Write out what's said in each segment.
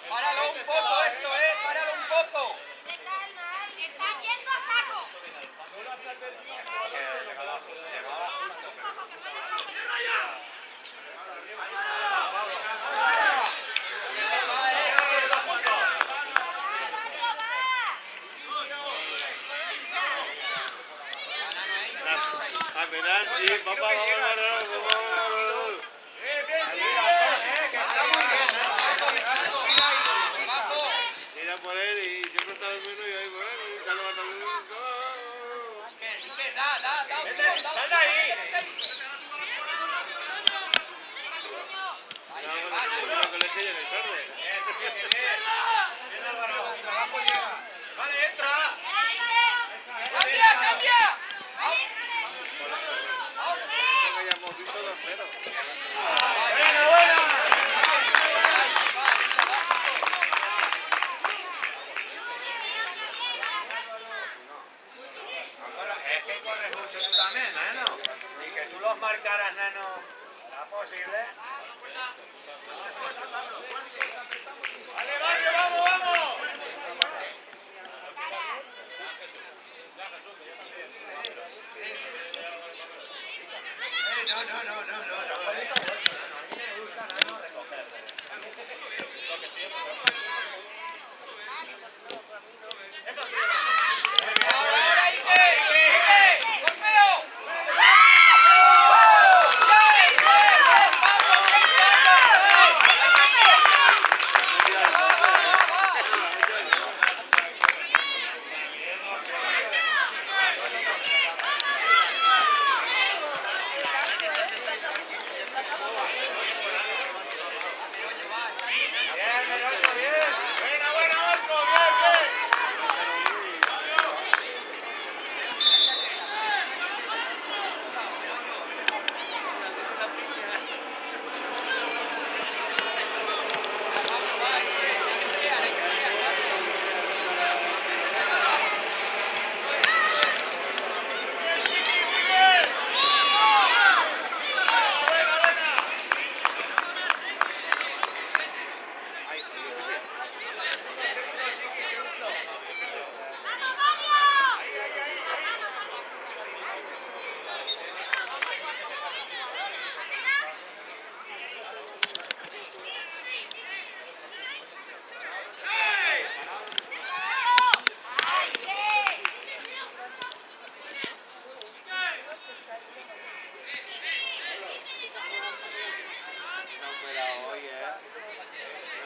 Páralo un poco esto, páralo un poco. Están yendo a saco. A mirar, sí, papá, vamos. Que está muy bien, Mira por él y siempre está durmiendo y ahí, bueno, y se ha levantado. ¡Sal ahí! No, que le quede el sordo. ¡Vale, entra! ¡Cambia, cambia! Que hayamos visto 2-0. Es que corres mucho tú también, Nano. Y que tú los marcaras, Nano, ¿es posible? ¡Vale, Barrio, vamos!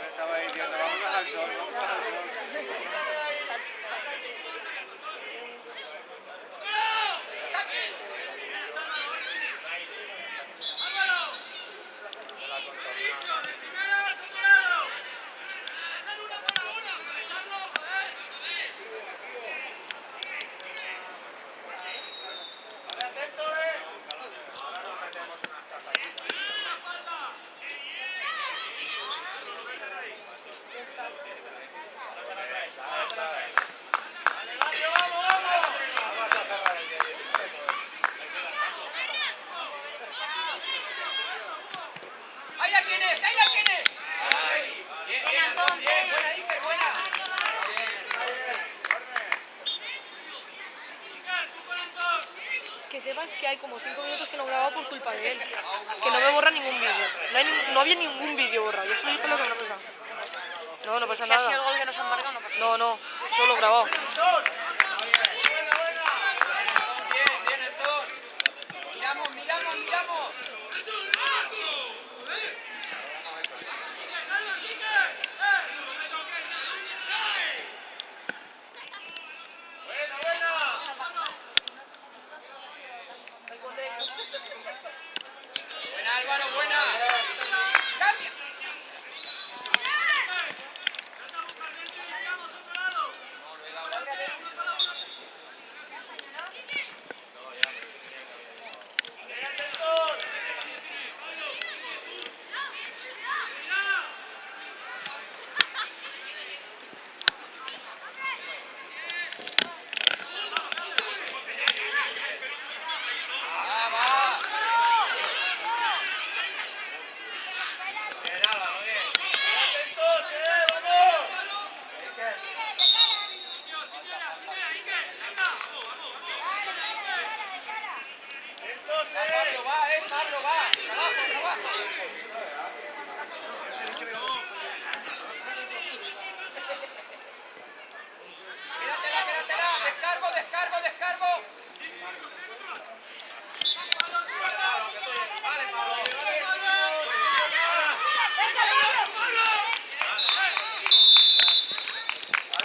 Estaba diciendo, vamos al sol. ¡Ahí la tienes! ¡Ahí la tienes! Bien, Antón, bien. Buena, Iker, buena. Que sepas que hay como 5 minutos que no he grabado por culpa de él. Que no me borra ningún vídeo. No había ningún vídeo borrado. Yo se lo dije la semana pasada. No pasa nada. Si ha sido el gol que nos han marcado, no pasa nada. No, solo grabado. Bien, Antón. Miramos. Buena, Álvaro, buena. ¡Cambia! Descargo.